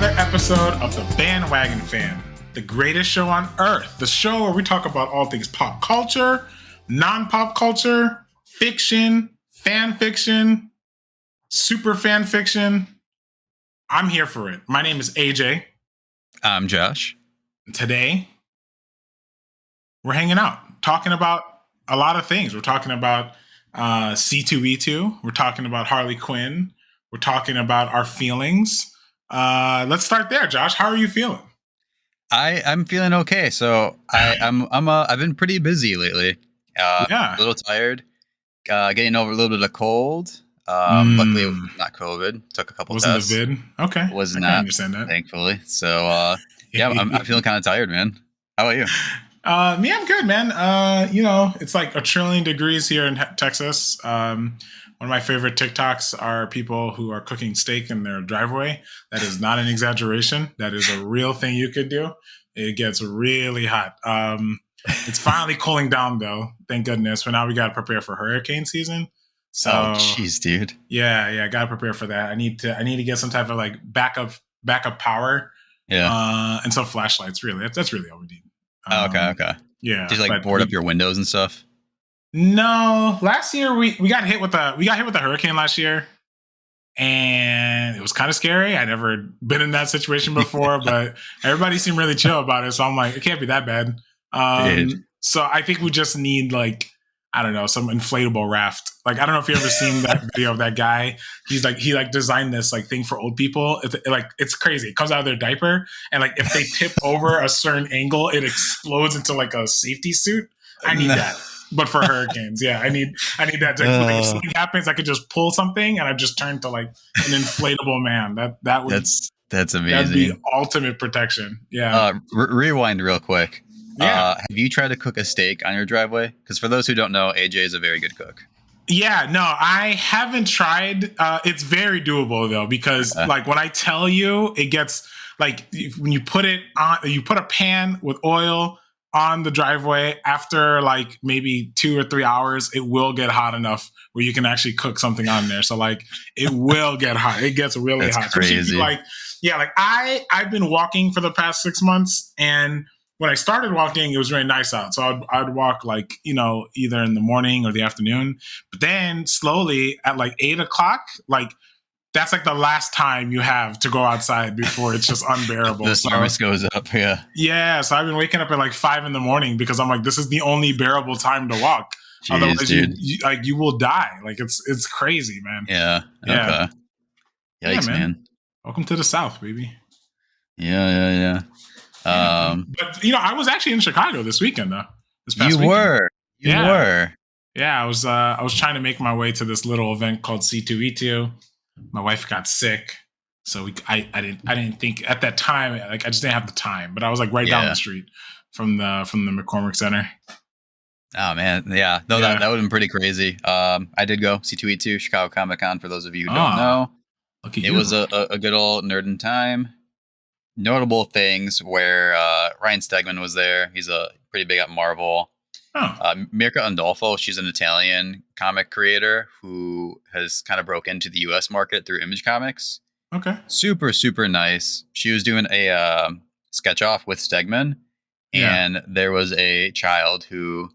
another episode of The Bandwagon Fan, the greatest show on earth. The show where we talk about all things pop culture, non-pop culture, fiction, fan fiction, super fan fiction. I'm here for it. My name is AJ. I'm Josh. Today, we're hanging out, talking about a lot of things. We're talking about C2E2. We're talking about Harley Quinn. We're talking about our feelings. Let's start there, Josh. How are you feeling? I'm feeling okay. So I've been pretty busy lately. A little tired. Getting over a little bit of cold. Luckily, it was not COVID. Took a couple Wasn't tests. the vid? Okay. Was I not. can understand that. Thankfully. So yeah, I'm feeling kind of tired, man. How about you? Me, I'm good, man. It's like 1 trillion degrees here in Texas. One of my favorite TikToks are people who are cooking steak in their driveway. That is not an exaggeration. That is a real thing you could do. It gets really hot. It's finally cooling down, though. Thank goodness. But now we got to prepare for hurricane season. So, jeez, dude. Yeah, got to prepare for that. I need to get some type of like backup power. Yeah. And some flashlights. Really, that's really all we need. Okay. Yeah. Did you like board up your windows and stuff? No, last year we got hit with a hurricane last year, and it was kind of scary. I'd never been in that situation before, but everybody seemed really chill about it. So I'm like, it can't be that bad. So I think we just need like, I don't know, some inflatable raft. Like, I don't know if you ever seen that video of that guy. He designed this like thing for old people. It's crazy. It comes out of their diaper, and like if they tip over a certain angle, it explodes into like a safety suit. I need that. But for hurricanes, yeah, I need that. Like, if something happens, I could just pull something, and I just turn to like an inflatable man. That's amazing. That'd be ultimate protection. Yeah. Rewind real quick. Yeah. Have you tried to cook a steak on your driveway? Because for those who don't know, AJ is a very good cook. Yeah, no, I haven't tried. It's very doable though, because like when I tell you, it gets like when you put it on, you put a pan with oil on the driveway, after like maybe 2 or 3 hours, it will get hot enough where you can actually cook something on there. So like it will get hot. It gets really hot. Crazy. I've been walking for the past 6 months, and when I started walking, it was really nice out. So I'd walk like, either in the morning or the afternoon, but then slowly at like 8 o'clock, like that's like the last time you have to go outside before it's just unbearable. The service goes up, yeah. Yeah, so I've been waking up at like 5 a.m. because I'm like, this is the only bearable time to walk. Jeez, otherwise, dude. you will die. Like it's crazy, man. Yeah. Okay. Yikes, man. Welcome to the South, baby. Yeah. But I was actually in Chicago this weekend, though. This past weekend. You were. Yeah, I was trying to make my way to this little event called C2E2. My wife got sick, so I didn't think at that time, like I just didn't have the time. But I was like right down the street from the McCormick Center. Oh man, yeah, no, that would have been pretty crazy. I did go C2E2 Chicago Comic Con. For those of you who don't know, it was a good old nerding time. Notable things where Ryan Stegman was there. He's pretty big at Marvel. Mirka Andolfo, she's an Italian comic creator who has kind of broke into the U.S. market through Image Comics. Okay. Super, super nice. She was doing a sketch off with Stegman, and there was a child who,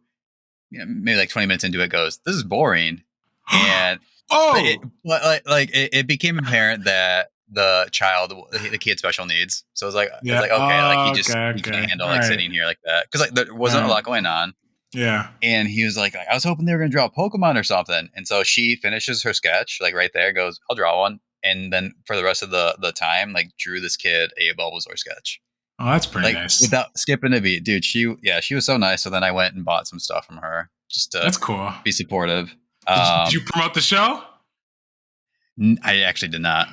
maybe like 20 minutes into it, goes, "This is boring," and it became apparent that the kid had special needs. So it was like, okay, like he can't handle like sitting here like that, because like there wasn't a lot going on. Yeah. And he was like, I was hoping they were going to draw a Pokemon or something. And so she finishes her sketch, like right there, goes, I'll draw one. And then for the rest of the time, like drew this kid a Bulbasaur sketch. Oh, that's pretty nice. Without skipping a beat. Dude, she was so nice. So then I went and bought some stuff from her just to that's cool. Be supportive. Did you promote the show? I actually did not.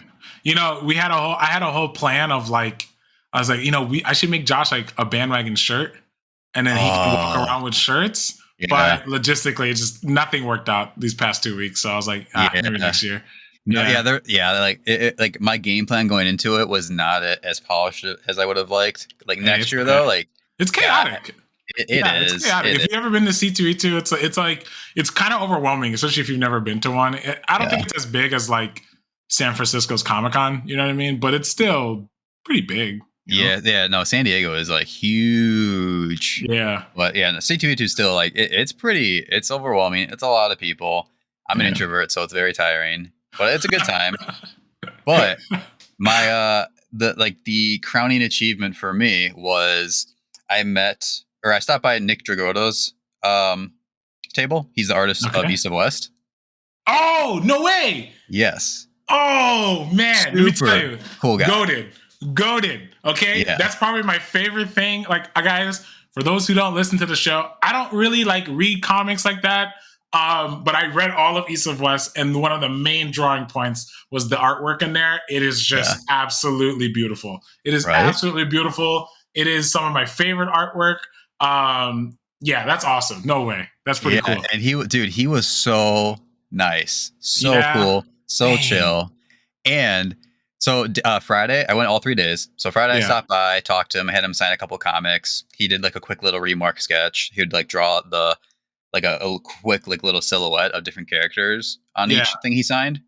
I had a whole plan of like, I was like, I should make Josh like a bandwagon shirt. And then he can walk around with shirts. Yeah. But logistically, it just nothing worked out these past 2 weeks. So I was like, maybe next year. Like my game plan going into it was not as polished as I would have liked. Like next year, though, like it's chaotic. It is. It's chaotic. If you've ever been to C2E2, it's kind of overwhelming, especially if you've never been to one. I don't think it's as big as like San Francisco's Comic-Con. You know what I mean? But it's still pretty big. Yeah. No, San Diego is like huge. Yeah. But yeah, no, C2E2 is still like it's overwhelming. It's a lot of people. I'm an introvert, so it's very tiring. But it's a good time. But my the crowning achievement for me was I stopped by Nick Dragotta's table. He's the artist of East of West. Oh, no way! Yes. Oh man, Super let me tell you, cool guy. Goated. Okay, that's probably my favorite thing. Like, guys, for those who don't listen to the show, I don't really like read comics like that. But I read all of East of West, and one of the main drawing points was the artwork in there. It is just absolutely beautiful. It is absolutely beautiful. It is some of my favorite artwork. Yeah, that's awesome. No way. That's pretty cool. And he was so nice, so cool, so chill. And so Friday, I went all 3 days. So Friday I stopped by, talked to him, had him sign a couple comics. He did like a quick little remark sketch. He would like draw a quick like little silhouette of different characters on each thing he signed.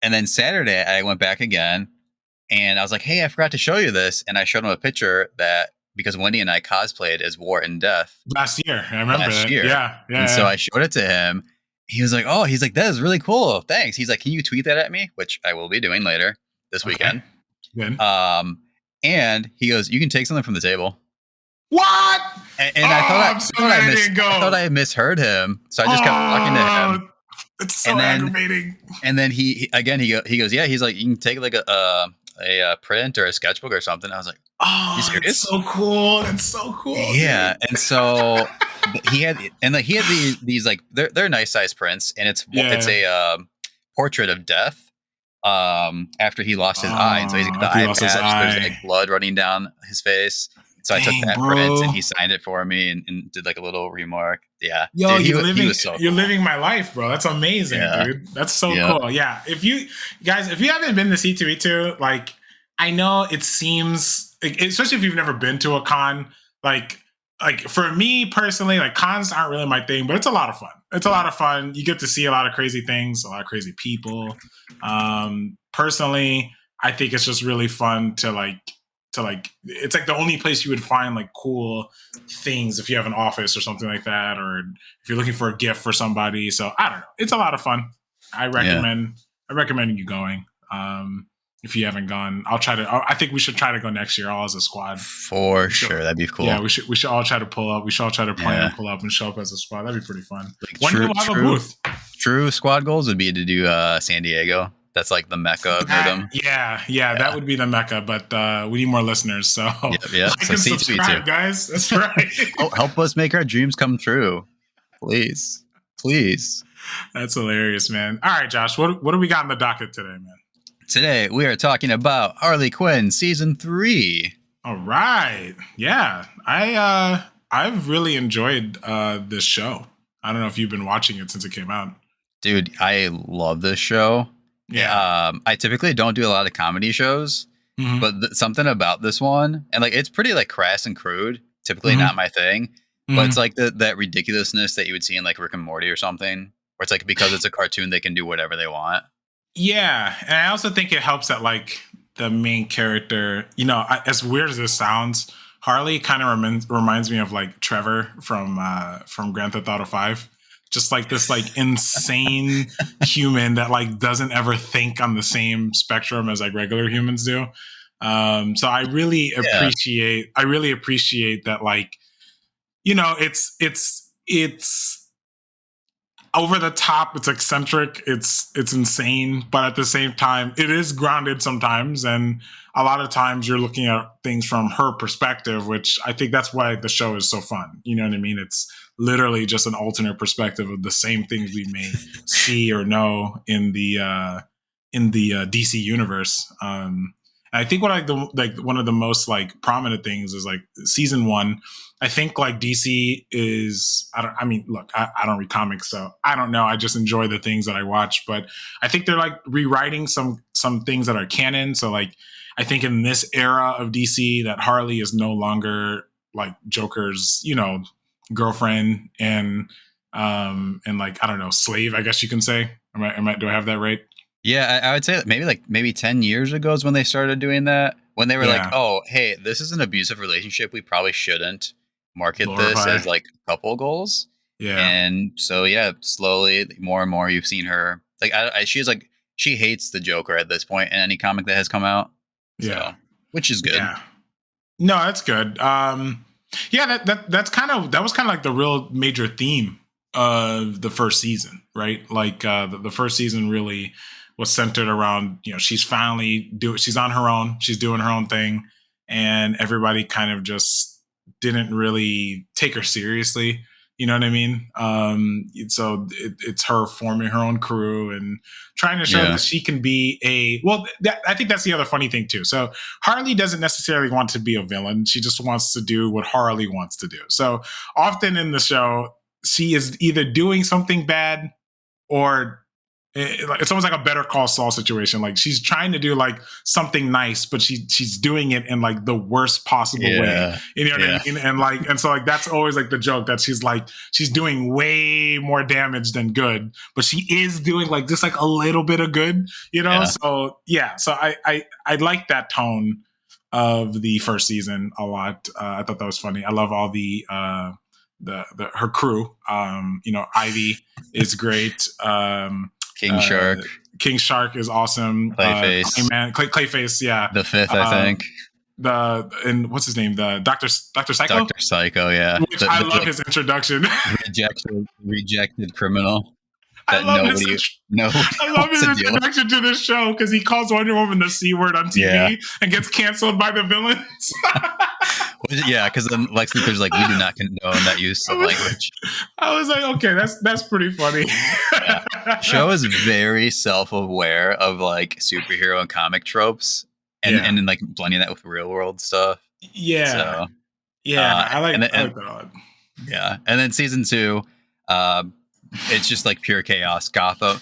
And then Saturday I went back again and I was like, hey, I forgot to show you this. And I showed him a picture because Wendy and I cosplayed as War and Death last year. I remember that. Yeah. And so I showed it to him. He was like, oh, that is really cool. Thanks. He's like, can you tweet that at me? Which I will be doing later this weekend. Good. And he goes, you can take something from the table. What? And I thought I misheard him. So I just kept talking to him. It's so aggravating. And then he goes, yeah, he's like, you can take like a print or a sketchbook or something. I was like, oh, you serious? That's so cool. That's so cool. Yeah. Dude. And so he had these like, they're nice size prints, and it's a portrait of Death after he lost his eye. And so he's got the eye patch. There's like blood running down his face. So I took that print and he signed it for me and did like a little remark. Yeah. Yo, dude, you're living my life, bro. That's amazing, dude. That's so cool. Yeah. If you haven't been to C2E2, like, I know it seems, especially if you've never been to a con, like for me personally, like, cons aren't really my thing, but it's a lot of fun. It's a lot of fun. You get to see a lot of crazy things, a lot of crazy people. Personally, I think it's just really fun to it's like the only place you would find like cool things if you have an office or something like that, or if you're looking for a gift for somebody. So I don't know. It's a lot of fun. I recommend you going. If you haven't gone, I think we should try to go next year, all as a squad. For sure. That'd be cool. Yeah, we should all try to pull up. We should all try to plan and pull up and show up as a squad. That'd be pretty fun. When we'll have a booth. True squad goals would be to do San Diego. That's like the mecca of them. Yeah, that would be the mecca, but we need more listeners. So like and subscribe, guys. That's right. Help us make our dreams come true, please. That's hilarious, man. All right, Josh, what do we got in the docket today, man? Today we are talking about Harley Quinn season 3. All right, yeah, I've really enjoyed this show. I don't know if you've been watching it since it came out, dude. I love this show. Yeah. I typically don't do a lot of comedy shows, but something about this one, and like, it's pretty like crass and crude, typically not my thing, but it's like that ridiculousness that you would see in like Rick and Morty or something, where it's like, because it's a cartoon, they can do whatever they want. Yeah. And I also think it helps that like the main character, as weird as this sounds, Harley kind of reminds me of like Trevor from Grand Theft Auto 5. Just like this like insane human that like doesn't ever think on the same spectrum as like regular humans do. So I really appreciate that, like, it's over the top, it's eccentric, it's insane, but at the same time it is grounded sometimes, and a lot of times you're looking at things from her perspective, which I think that's why the show is so fun. You know what I mean? It's literally just an alternate perspective of the same things we may see or know in the DC universe. I think one of the most like prominent things is like season 1. I think like DC is, I don't read comics, so I don't know. I just enjoy the things that I watch, but I think they're like rewriting some things that are canon. So like, I think in this era of DC that Harley is no longer like Joker's, girlfriend and like, I don't know, slave, I guess you can say. Do I have that right? Yeah, I would say that maybe 10 years ago is when they started doing that. when they were like, oh, hey, this is an abusive relationship. We probably shouldn't market this as like couple goals. Yeah. And so, slowly, more and more, you've seen her like, she hates the Joker at this point in any comic that has come out. So, which is good. Yeah. No, that's good. That was kind of like the real major theme of the first season, right? Like the first season really was centered around, she's she's on her own, she's doing her own thing, and everybody kind of just didn't really take her seriously. You know what I mean? So it's her forming her own crew and trying to show that she can be I think that's the other funny thing too. So Harley doesn't necessarily want to be a villain. She just wants to do what Harley wants to do. So often in the show, she is either doing something bad or it's almost like a Better Call Saul situation. Like she's trying to do like something nice, but she's doing it in like the worst possible way. You know what I mean? And so like that's always like the joke that she's doing way more damage than good, but she is doing like just like a little bit of good, So so I like that tone of the first season a lot. I thought that was funny. I love all the her crew. Ivy is great. King Shark is awesome. Clayface, Clayface, yeah. The fifth, I think. And what's his name? The Dr. Psycho. Dr. Psycho, yeah. Which I love his introduction. Rejected criminal. I love his introduction to this show because he calls Wonder Woman the C word on TV and gets canceled by the villains. Yeah, because then Lex Luthor's like, we do not condone that use of language. I was like, okay, that's pretty funny. Show is very self-aware of like superhero and comic tropes, and then like blending that with real world stuff. Yeah, I like that. Yeah, and then season 2, it's just like pure chaos. Gotham.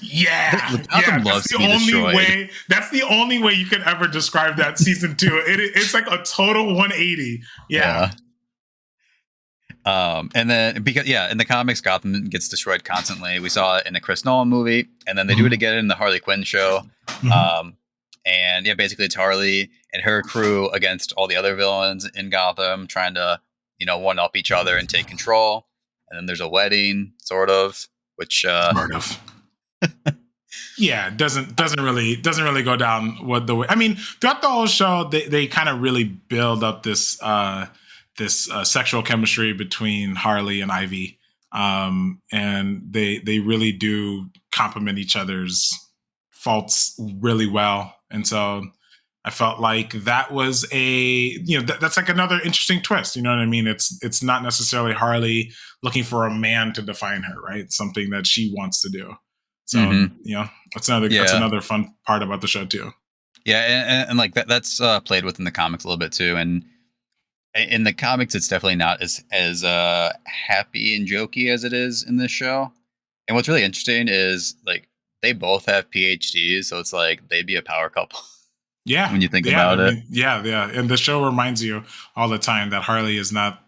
Gotham loves to be destroyed. That's the only way you could ever describe that season 2. It's like a total 180. Yeah. And then in the comics, Gotham gets destroyed constantly. We saw it in the Chris Nolan movie, and then they do it again in the Harley Quinn show. And basically it's Harley and her crew against all the other villains in Gotham, trying to one up each other and take control. And then there's a wedding, sort of. Which sort of. Doesn't really go down what the way. I mean, throughout the whole show, they kind of really build up this sexual chemistry between Harley and Ivy, and they really do complement each other's faults really well. And so I felt like that was that's like another interesting twist. You know what I mean? It's not necessarily Harley looking for a man to define her, right? It's something that she wants to do. So, that's another fun part about the show too. Yeah. And like that's played with in the comics a little bit too. And in the comics, it's definitely not as happy and jokey as it is in this show. And what's really interesting is like they both have PhDs. So it's like they'd be a power couple. Yeah. When you think about it. Yeah. And the show reminds you all the time that Harley's not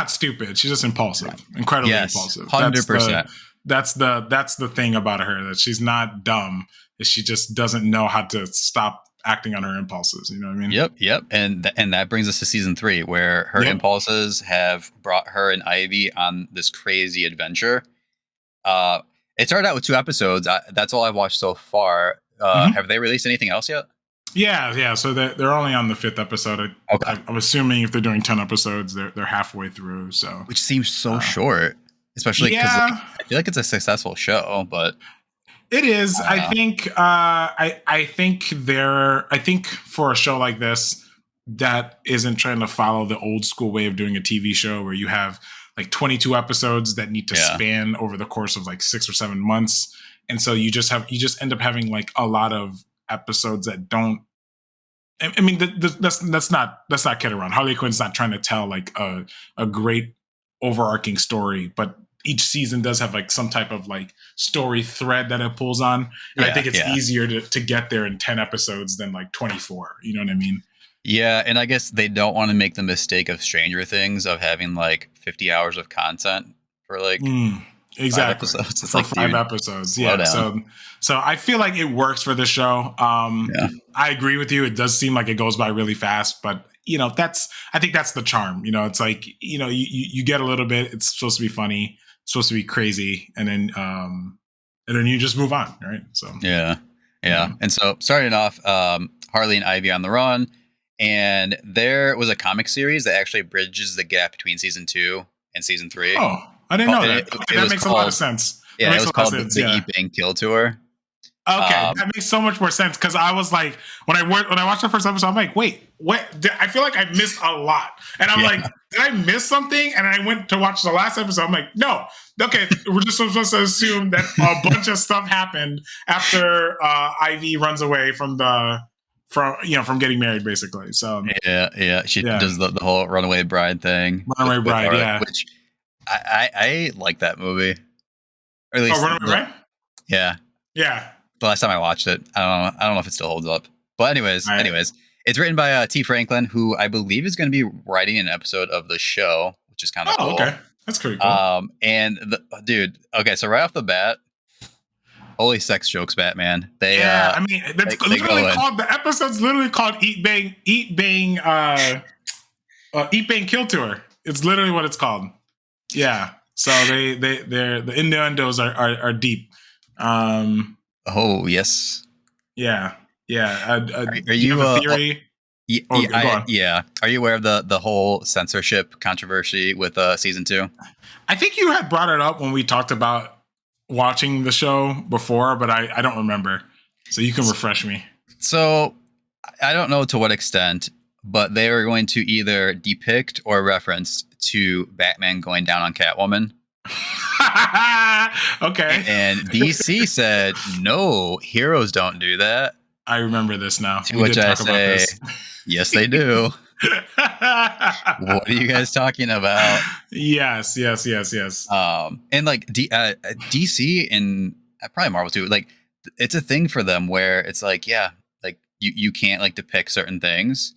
stupid. She's just impulsive, incredibly impulsive. 100%. That's the thing about her, that she's not dumb. She just doesn't know how to stop acting on her impulses. You know what I mean? Yep. And that brings us to season 3, where her impulses have brought her and Ivy on this crazy adventure. It started out with 2 episodes. That's all I've watched so far. Have they released anything else yet? Yeah. So they're only on the 5th episode. I'm assuming if they're doing 10 episodes, they're halfway through. So, which seems so short, especially because I feel like it's a successful show, but it is. I think. I think for a show like this that isn't trying to follow the old school way of doing a TV show, where you have like 22 episodes that need to span over the course of like 6 or 7 months, and so you just end up having like a lot of episodes that don't. I mean, let's not kid around. Harley Quinn's not trying to tell like a great overarching story, but each season does have like some type of like story thread that it pulls on. And I think it's easier to get there in 10 episodes than like 24. You know what I mean? Yeah. And I guess they don't want to make the mistake of Stranger Things, of having like 50 hours of content for like Exactly. 5 episodes. It's For like 5 episodes. slow Yeah. down. So I feel like it works for the show. Yeah. I agree with you. It does seem like it goes by really fast, but I think that's the charm. It's like, you get a little bit, it's supposed to be funny, it's supposed to be crazy, and then you just move on. Right. So Yeah. And so starting off, Harley and Ivy on the run. And there was a comic series that actually bridges the gap between season 2 and season 3. Oh, I didn't know that. It That was makes called, a lot of sense. Yeah, it was called Sense, the Eat Bang Kill Tour. Okay, that makes so much more sense because I was like, when I watched the first episode, I'm like, wait, what? I feel like I missed a lot, and I'm like, did I miss something? And I went to watch the last episode. I'm like, no, okay, we're just supposed to assume that a bunch of stuff happened after Ivy runs away from getting married, basically. So she does the whole runaway bride thing. Runaway Bride, which I like that movie. Or at least Runaway Bride. Yeah. The last time I watched it, I don't know if it still holds up. But anyways, it's written by T. Franklin, who I believe is going to be writing an episode of the show, which is kind of cool. Okay, that's pretty cool. And dude, okay, so right off the bat, holy sex jokes, Batman. I mean, that's literally called, the episode's literally called Eat Bang Kill Tour. It's literally what it's called. Yeah. So the innuendos are deep. Oh yes. Yeah. Are you have a theory? Are you aware of the whole censorship controversy with season 2? I think you had brought it up when we talked about watching the show before, but I don't remember. So you can refresh me. So I don't know to what extent, but they are going to either depict or reference to Batman going down on Catwoman. Okay. And DC said, no, heroes don't do that. I remember this now. To which I say, yes, they do. What are you guys talking about? Yes. And like DC and probably Marvel too, like it's a thing for them where it's like, like you can't like depict certain things,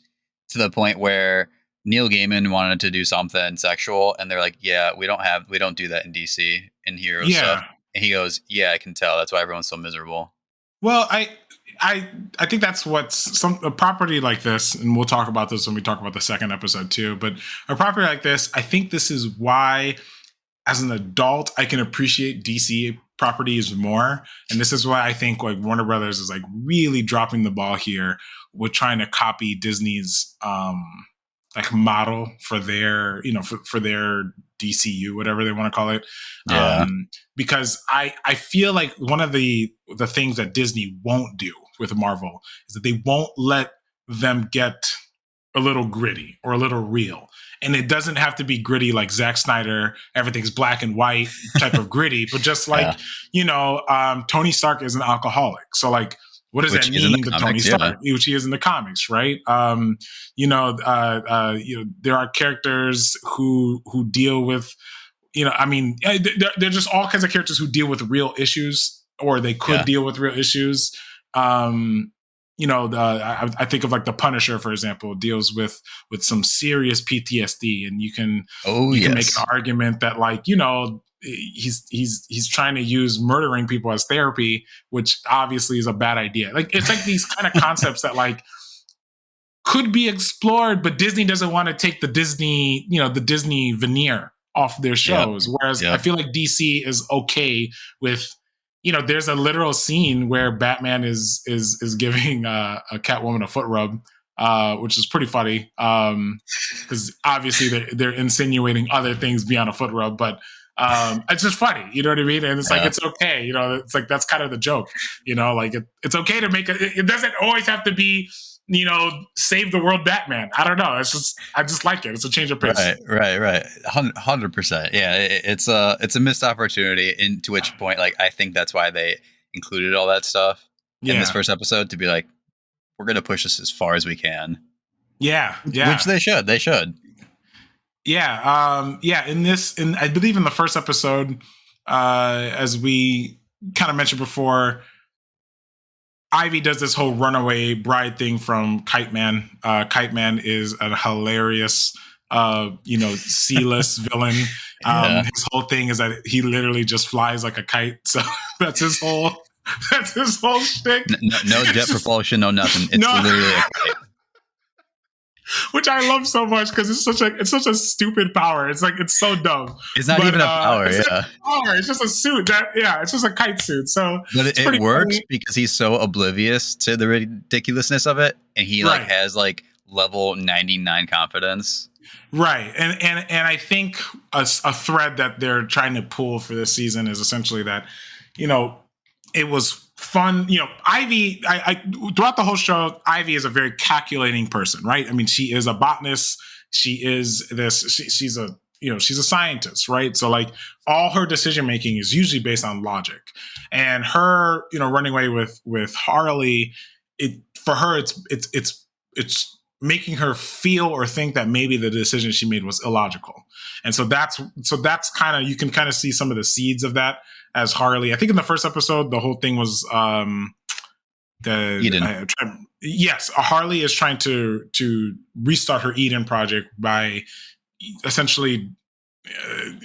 to the point where Neil Gaiman wanted to do something sexual, and they're like, we don't do that in DC in heroes stuff. And he goes, I can tell. That's why everyone's so miserable. Well, I think that's what's a property like this, and we'll talk about this when we talk about the second episode too. But a property like this, I think this is why, as an adult, I can appreciate DC properties more. And this is why I think like Warner Brothers is like really dropping the ball here with trying to copy Disney's like model for their, for their DCU, whatever they want to call it. Because I feel like one of the things that Disney won't do with Marvel is that they won't let them get a little gritty or a little real. And it doesn't have to be gritty like Zack Snyder, everything's black and white type of gritty, but just like, Tony Stark is an alcoholic. So like, what does that mean to Tony Stark? Which he is in the comics, right? There are characters who deal with, there are just all kinds of characters who deal with real issues, or they could deal with real issues. I think of like the Punisher, for example, deals with some serious PTSD, and you can make an argument that like, he's trying to use murdering people as therapy, which obviously is a bad idea. Like it's like these kind of concepts that like could be explored, but Disney doesn't want to take the Disney veneer off their shows. Whereas I feel like DC is okay with, there's a literal scene where Batman is giving a Catwoman a foot rub, which is pretty funny. Because obviously they're insinuating other things beyond a foot rub, but it's just funny, you know what I mean? And it's like, it's okay, it's like, that's kind of the joke, like it's okay to make it doesn't always have to be, save the world Batman. I don't know. I just like it. It's a change of pace. Right. 100%. Yeah. It's a missed opportunity, into which point, like, I think that's why they included all that stuff in this first episode, to be like, we're going to push this as far as we can. Yeah. Which they should. Yeah. I believe in the first episode, as we kind of mentioned before, Ivy does this whole runaway bride thing from Kite Man. Kite Man is a hilarious, C-list villain. His whole thing is that he literally just flies like a kite. So that's his whole shtick. No jet propulsion, no nothing. It's literally a kite. Which I love so much because it's such a stupid power. It's like it's so dumb. It's not even a power. It's just a suit. It's just a kite suit. So, but it works funny. Because he's so oblivious to the ridiculousness of it, and he has level 99 confidence. Right, and I think a thread that they're trying to pull for this season is essentially that, it was fun. Ivy, I throughout the whole show, Ivy is a very calculating person, right? I mean, she is a botanist. She is she's a scientist, right? So all her decision making is usually based on logic, and her, running away with Harley, for her, it's making her feel or think that maybe the decision she made was illogical. And so that's kind of, you can kind of see some of the seeds of that as Harley. I think in the first episode, the whole thing was Harley is trying to restart her Eden project by essentially,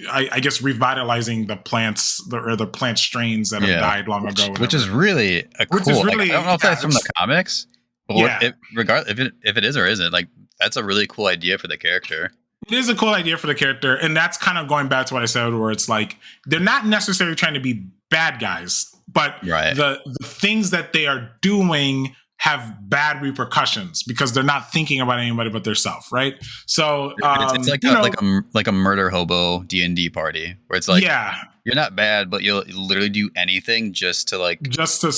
I guess, revitalizing the plants or the plant strains that have died long ago. Which is really cool. I don't know if that's from the comics. But regardless, if it is or isn't, that's a really cool idea for the character. It is a cool idea for the character, and that's kind of going back to what I said, where it's they're not necessarily trying to be bad guys, but the things that they are doing have bad repercussions because they're not thinking about anybody but themselves, right? So it's like a murder hobo D&D party where it's you're not bad, but you'll literally do anything just to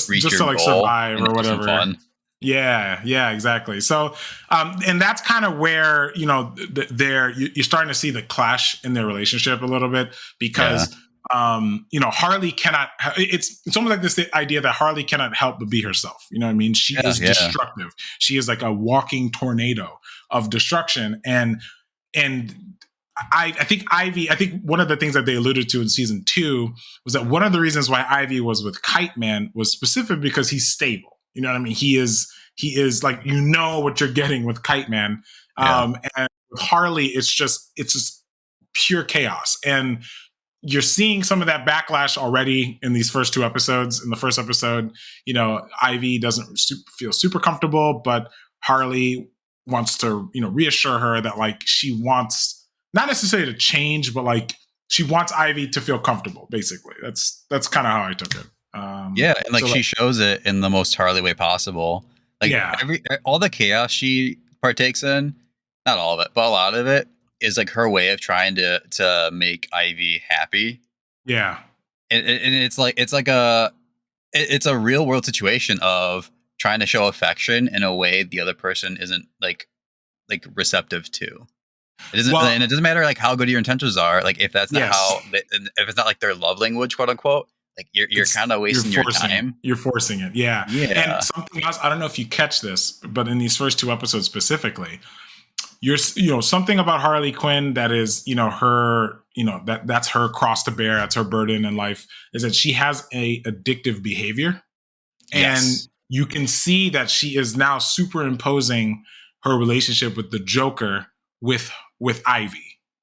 reach your goal survive or whatever. Fun. Yeah, exactly. So, and that's kind of where, you're starting to see the clash in their relationship a little bit because, Harley cannot, it's almost like this idea that Harley cannot help but be herself. You know what I mean? She is destructive. She is like a walking tornado of destruction. And I think one of the things that they alluded to in season 2 was that one of the reasons why Ivy was with Kite Man was specific because he's stable. You know what I mean? He is what you're getting with Kite Man. And with Harley, it's just pure chaos. And you're seeing some of that backlash already in these first 2 episodes. In the first episode, Ivy doesn't feel super comfortable, but Harley wants to, reassure her that she wants not necessarily to change, but she wants Ivy to feel comfortable. Basically, that's kind of how I took it. And she shows it in the most Harley way possible. All the chaos she partakes in, not all of it, but a lot of it is her way of trying to make Ivy happy. Yeah, and it's a real world situation of trying to show affection in a way the other person isn't receptive to. It doesn't, and it doesn't matter how good your intentions are. If that's not if it's not their love language, quote unquote. You're kind of wasting your time. You're forcing it. Yeah. And something else, I don't know if you catch this, but in these first 2 episodes specifically, something about Harley Quinn that is, her, that's her cross to bear. That's her burden in life, is that she has a addictive behavior. And you can see that she is now superimposing her relationship with the Joker with Ivy.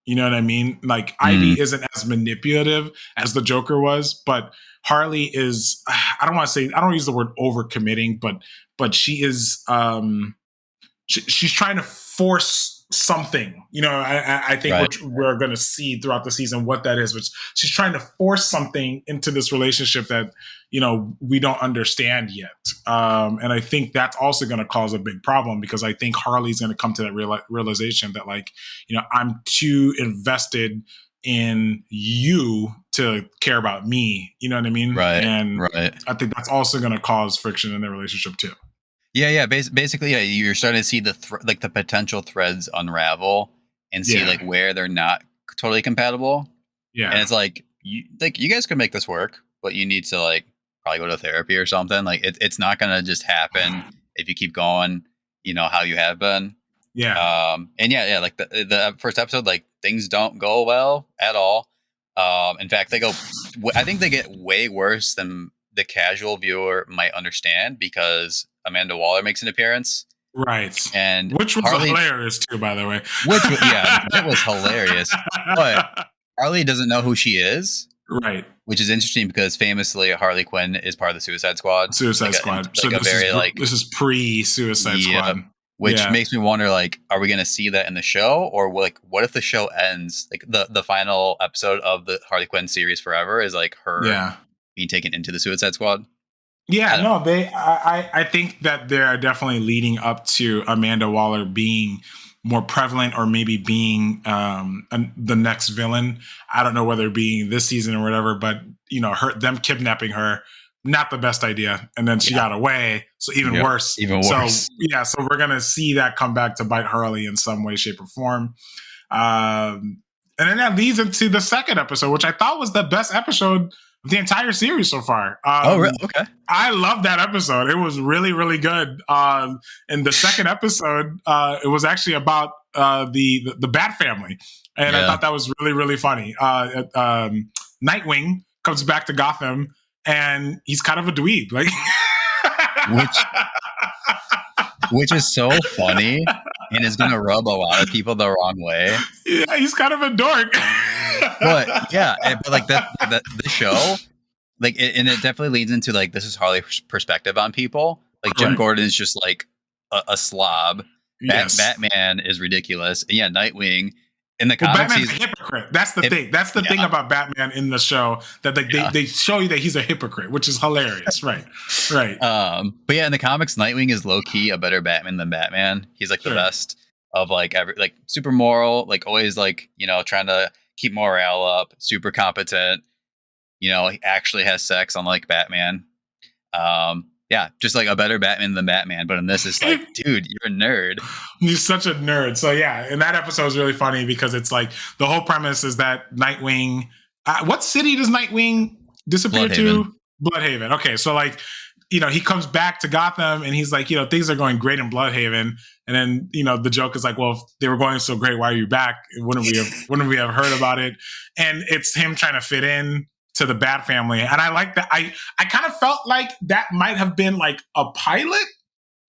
You know what I mean? Ivy isn't as manipulative as the Joker was, but Harley is, I don't use the word overcommitting, but she is, she's trying to force something. I think we're going to see throughout the season what that is, which she's trying to force something into this relationship that, we don't understand yet. And I think that's also going to cause a big problem because I think Harley's going to come to that realization that I'm too invested in you to care about me. You know what I mean? Right. And I think that's also going to cause friction in their relationship too. Yeah. Basically, you're starting to see the potential threads unravel and see where they're not totally compatible. Yeah. And it's you guys can make this work, but you need to probably go to therapy or something. It's not going to just happen if you keep going, how you have been. Yeah. And the first episode, things don't go well at all. In fact, I think they get way worse than the casual viewer might understand because Amanda Waller makes an appearance. Right. And which was hilarious too, by the way. It was hilarious. But Harley doesn't know who she is. Right. Which is interesting because famously Harley Quinn is part of the Suicide Squad. Suicide Squad. So this is pre-Suicide Squad. Which makes me wonder, like, are we going to see that in the show? Or, like, what if the show ends? Like, the final episode of the Harley Quinn series forever is, like, her being taken into the Suicide Squad? Yeah, no, I think that they're definitely leading up to Amanda Waller being more prevalent, or maybe being the next villain. I don't know whether it being this season or whatever, but them kidnapping her, not the best idea. And then she got away, so even worse. So we're gonna see that come back to bite Harley in some way, shape, or form. And then that leads into the second episode, which I thought was the best episode of the entire series so far. Really? Okay. I love that episode. It was really, really good. In the second episode, it was actually about the Bat family, and I thought that was really, really funny. Nightwing comes back to Gotham, and he's kind of a dweeb, like, which is so funny, and is going to rub a lot of people the wrong way. Yeah, he's kind of a dork. But like that the show, like, and it definitely leads into, like, this is Harley's perspective on people. Like, Jim Gordon is just like a slob. Batman is ridiculous, and Nightwing in the comics, Batman's a hypocrite. That's the thing. That's the thing about Batman in the show, that they show you that he's a hypocrite, which is hilarious. Right. But in the comics, Nightwing is low key a better Batman than Batman. He's like the best of, like, super moral, like, always, like, trying to keep morale up, super competent. He actually has sex, unlike Batman. Just like a better Batman than Batman. But in this, it's like, dude, you're a nerd. He's such a nerd. So and that episode was really funny because it's like the whole premise is that Nightwing. What city does Nightwing disappear to? Bloodhaven. Okay, so, like, he comes back to Gotham, and he's like, things are going great in Bloodhaven. And then, the joke is like, well, if they were going so great, why are you back? Wouldn't we have heard about it? And it's him trying to fit in to the Bat family. And I like that. I kind of felt like that might have been like a pilot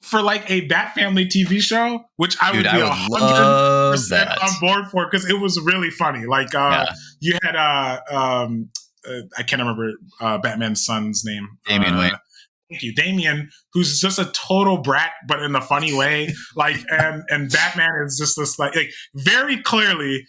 for, like, a Bat family TV show, which I would be 100% on board for, because it was really funny. Like, you had I can't remember Batman's son's name. Damian Wayne. Thank you, Damian, who's just a total brat, but in a funny way. Like, and Batman is just this, like very clearly,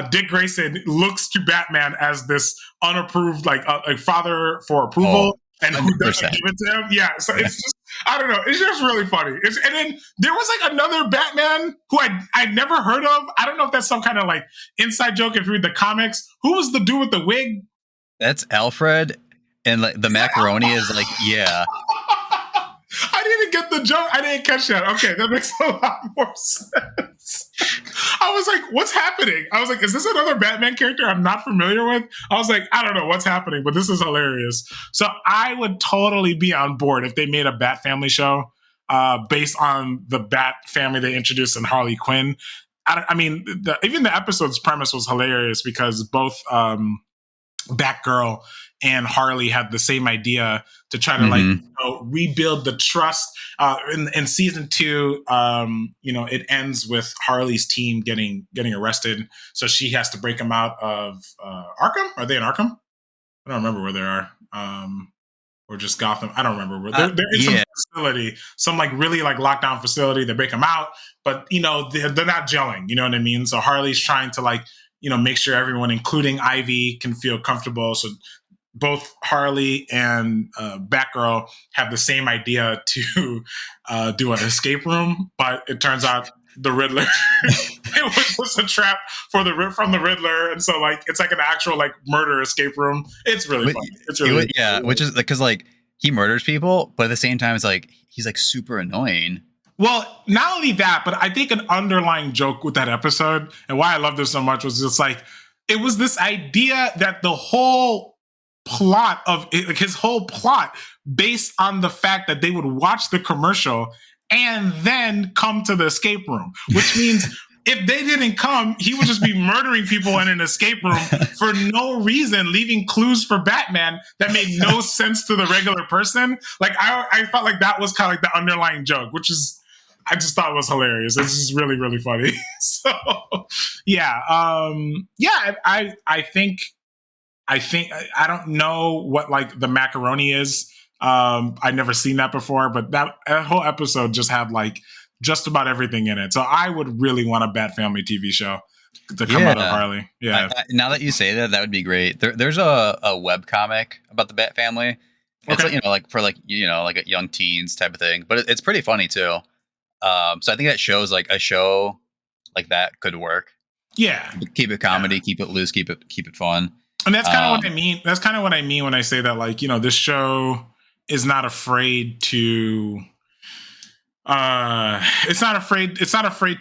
Dick Grayson looks to Batman as this unapproved, like father for approval, and who doesn't give it to him. Yeah, so it's just, I don't know, it's just really funny. And then there was, like, another Batman who I'd never heard of. I don't know if that's some kind of, like, inside joke if you read the comics. Who was the dude with the wig? That's Alfred. And, like, the macaroni is like, I didn't get the joke. I didn't catch that. Okay, that makes a lot more sense. I was like, what's happening? I was like, is this another Batman character I'm not familiar with? I was like, I don't know what's happening, but this is hilarious. So I would totally be on board if they made a Bat family show based on the Bat family they introduced in Harley Quinn. Even the episode's premise was hilarious because both Batgirl and Harley had the same idea to try to rebuild the trust. In season 2, it ends with Harley's team getting arrested, so she has to break them out of Arkham. Are they in Arkham? I don't remember where they are. Or just Gotham. I don't remember. They're in some facility, some, like, really, like, lockdown facility. They break them out, but they're not gelling. You know what I mean? So Harley's trying to, like, make sure everyone, including Ivy, can feel comfortable. So both Harley and Batgirl have the same idea to do an escape room, but it turns out the Riddler it was just a trap from the Riddler, and so, like, it's like an actual, like, murder escape room. It's really funny. It's really cool. Which is because, like, he murders people, but at the same time, it's like he's, like, super annoying. Well, not only that, but I think an underlying joke with that episode, and why I love this so much, was just, like, it was this idea that the whole plot of it, like, his whole plot based on the fact that they would watch the commercial and then come to the escape room, which means if they didn't come, he would just be murdering people in an escape room for no reason, leaving clues for Batman that made no sense to the regular person. Like, I felt like that was kind of like the underlying joke, which is I just thought it was hilarious. It's just really, really funny. So, yeah, I think I don't know what like the macaroni is. I've never seen that before, but that whole episode just had like just about everything in it. So I would really want a Bat Family TV show to come out of Harley. Yeah. Now that you say that, that would be great. There's a web comic about the Bat Family. It's like, like for like like a young teens type of thing, but it's pretty funny too. So I think that shows like a show like that could work. Yeah. Keep it comedy, keep it loose, keep it fun. And that's kind of what I mean. That's kind of what I mean when I say that, like, this show is not afraid to it's not afraid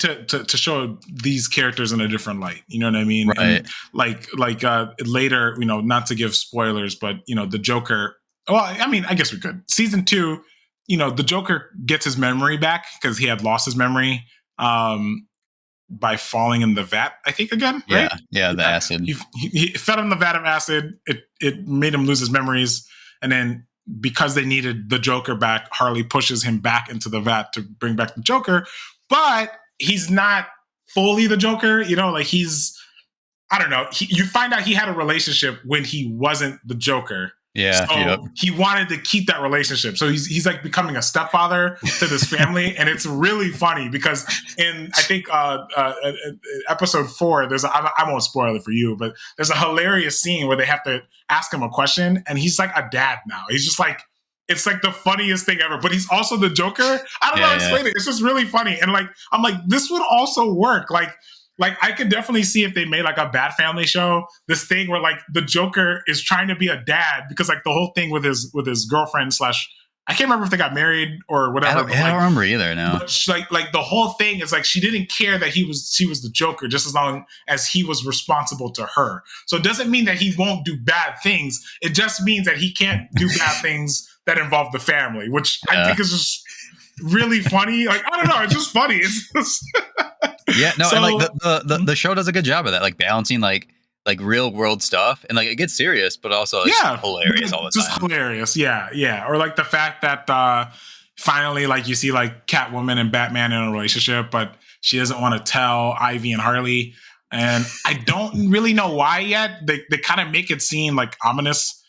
to show these characters in a different light. You know what I mean? Right. And like later, not to give spoilers, but the Joker, well, I mean, I guess we could. Season 2, the Joker gets his memory back because he had lost his memory by falling in the vat, I think, again, right? Yeah, the acid. He fell in the vat of acid. It made him lose his memories, and then because they needed the Joker back, Harley pushes him back into the vat to bring back the Joker. But he's not fully the Joker, like he's, I don't know. You find out he had a relationship when he wasn't the Joker. Yeah. So he wanted to keep that relationship. So he's like becoming a stepfather to this family. And it's really funny because in, I think, episode 4, I won't spoil it for you, but there's a hilarious scene where they have to ask him a question. And he's like a dad now. He's just like, it's like the funniest thing ever, but he's also the Joker. I don't know how to explain it. It's just really funny. And like, I'm like, this would also work. Like I could definitely see if they made like a Bat Family show, this thing where like the Joker is trying to be a dad because like the whole thing with his girlfriend / I can't remember if they got married or whatever. I don't remember either now. Like the whole thing is like she didn't care that she was the Joker just as long as he was responsible to her. So it doesn't mean that he won't do bad things. It just means that he can't do bad things that involve the family, which I think is just really funny. Like, I don't know, it's just funny. It's just yeah, no, so, and like the show does a good job of that, like balancing like real world stuff, and like it gets serious, but also it's hilarious all the time. Just hilarious, yeah. Or like the fact that finally, like you see like Catwoman and Batman in a relationship, but she doesn't want to tell Ivy and Harley, and I don't really know why yet. They kind of make it seem like ominous.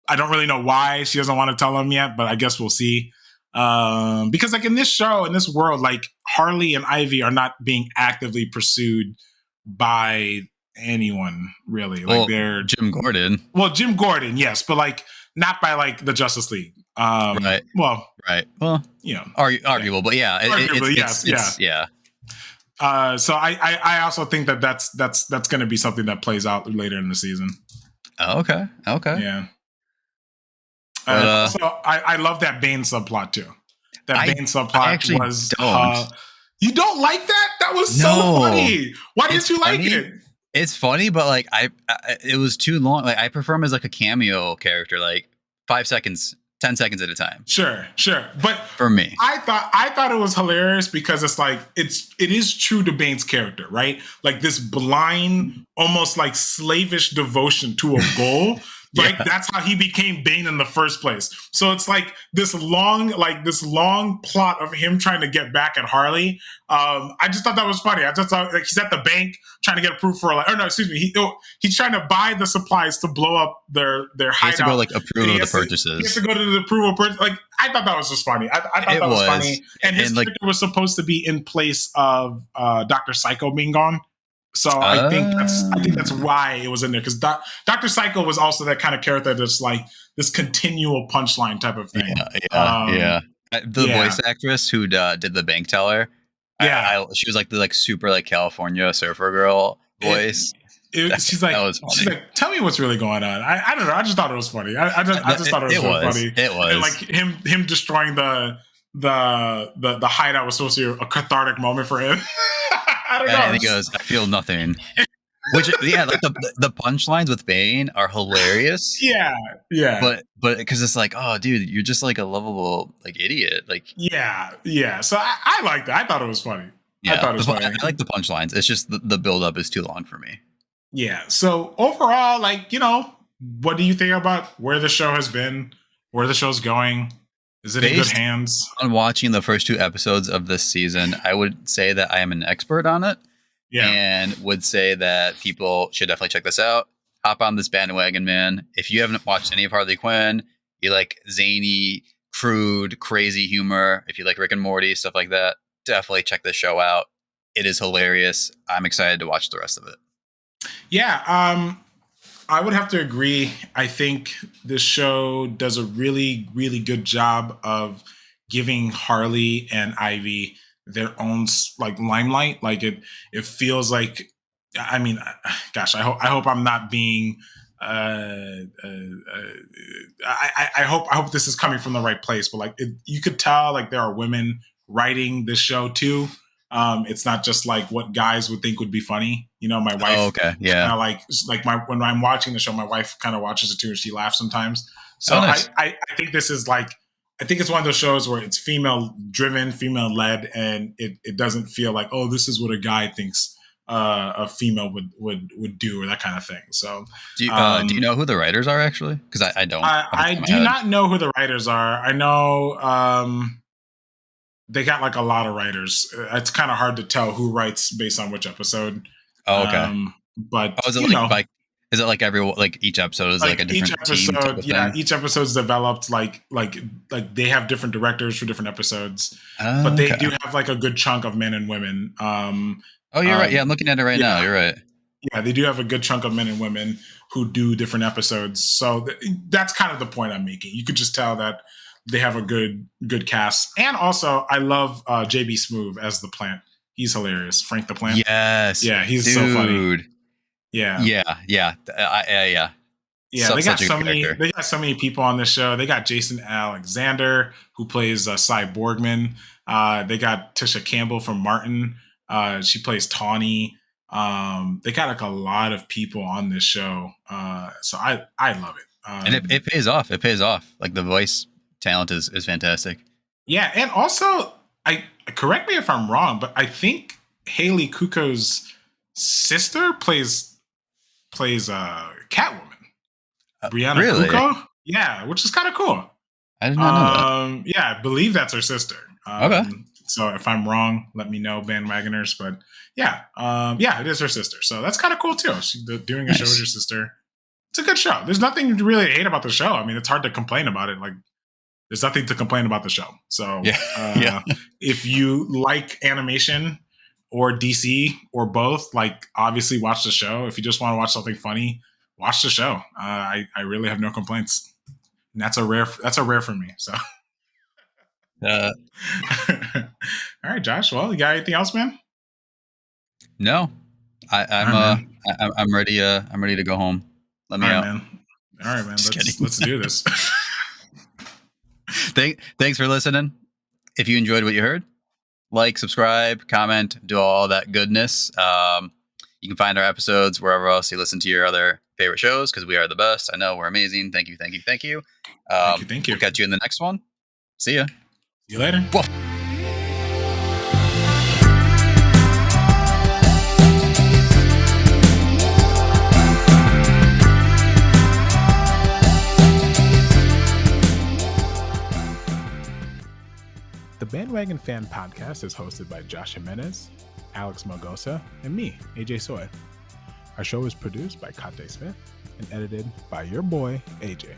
I don't really know why she doesn't want to tell them yet, but I guess we'll see. Because like in this show, in this world, like Harley and Ivy are not being actively pursued by anyone really. Like they're Jim Gordon. Well, Jim Gordon, yes, but like not by like the Justice League. Right. Well, arguable, but yeah, arguably, yeah. So I also think that's going to be something that plays out later in the season. Oh, okay. Yeah. So I love that Bane subplot too. Bane subplot was. You don't like that? That was so funny. Why didn't you like it? It's funny, but like it was too long. Like I prefer him as like a cameo character, like 5 seconds, 10 seconds at a time. Sure. But for me, I thought it was hilarious because it's like it is true to Bane's character, right? Like this blind, almost like slavish devotion to a goal. Right, that's how he became Bane in the first place. So it's like this long plot of him trying to get back at Harley. I just thought that was funny. I just thought like he's at the bank trying to get approved for he's trying to buy the supplies to blow up their hideout. He has to go like approve of the purchases. He has to go to the approval purchase. Like I thought that was just funny. I thought that was funny. And his character was supposed to be in place of Dr. Psycho being gone. So I think that's why it was in there, because Dr. Psycho was also that kind of character that's like this continual punchline type of thing. Yeah. The voice actress who did the bank teller, she was like the super like California surfer girl voice. She's like, tell me what's really going on. I don't know. I just thought it was funny. I just thought it was really funny. It was, and like him destroying the hideout was supposed to be a cathartic moment for him. I don't know. And he goes, I feel nothing. Which, like the punchlines with Bane are hilarious. Yeah. But because it's like, oh, dude, you're just like a lovable like idiot. Like, yeah. So I liked it. I thought it was funny. Yeah, I thought it was funny. I like the punchlines. It's just the build up is too long for me. Yeah. So overall, like, what do you think about where the show has been, where the show's going? Is it in good hands? On watching the first 2 episodes of this season, I would say that I am an expert on it. Yeah. And would say that people should definitely check this out. Hop on this bandwagon, man. If you haven't watched any of Harley Quinn, you like zany, crude, crazy humor, if you like Rick and Morty, stuff like that, definitely check this show out. It is hilarious. I'm excited to watch the rest of it. Yeah, I would have to agree. I think this show does a really, really good job of giving Harley and Ivy their own like limelight. Like it feels like, I mean, gosh, I hope I'm not being, I hope this is coming from the right place, but like you could tell like there are women writing this show too. It's not just like what guys would think would be funny. You know, my wife, when I'm watching the show, my wife kind of watches it too, and she laughs sometimes. So nice. I think this is like, I think it's one of those shows where it's female driven, female led, and it doesn't feel like, oh, this is what a guy thinks a female would do or that kind of thing. So do you know who the writers are actually? Because I don't. I do not know who the writers are. I know they got like a lot of writers. It's kind of hard to tell who writes based on which episode. Oh, okay. But is it is it like each episode is like a different each episode? Team thing? Each episode's developed like they have different directors for different episodes, but they do have like a good chunk of men and women. Oh, you're right. Yeah, I'm looking at it right now. You're right. Yeah, they do have a good chunk of men and women who do different episodes. So that's kind of the point I'm making. You could just tell that they have a good cast. And also, I love JB Smoove as the plant. He's hilarious. Frank the Plant. Yes. Yeah, he's so funny. Yeah. Yeah. Yeah, they got so many people on this show. They got Jason Alexander, who plays Cy Borgman. They got Tisha Campbell from Martin. She plays Tawny. They got like a lot of people on this show. So I love it. And it pays off. It pays off. Like the voice talent is fantastic. Yeah. And also, correct me if I'm wrong, but I think Haley Kuko's sister plays Catwoman. Brianna really? Kuko? Yeah, which is kind of cool. I did not know that. Yeah, I believe that's her sister. Okay. So if I'm wrong, let me know, bandwagoners. But yeah, it is her sister. So that's kind of cool too. She's doing a show with your sister. It's a good show. There's nothing to really hate about the show. I mean, it's hard to complain about it. Like, there's nothing to complain about the show. So if you like animation or DC or both, like obviously watch the show. If you just want to watch something funny, watch the show. I really have no complaints. And that's a rare for me. So. All right, Josh. Well, you got anything else, man? No, I'm ready. I'm ready to go home. Let me out, man. All right, man. Let's do this. Thanks for listening. If you enjoyed what you heard, like, subscribe, comment, do all that goodness. You can find our episodes wherever else you listen to your other favorite shows, because we are the best. I know we're amazing. Thank you. Thank you. Thank you. We'll catch you in the next one. See ya. See you later. Whoa. The Bandwagon Fan Podcast is hosted by Josh Jimenez, Alex Melgosa, and me, AJ Soy. Our show is produced by Kate Smith and edited by your boy, AJ.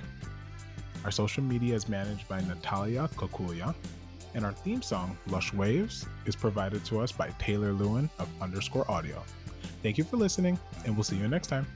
Our social media is managed by Natalia Kokulia, and our theme song, Lush Waves, is provided to us by Taylor Lewin of _audio. Thank you for listening, and we'll see you next time.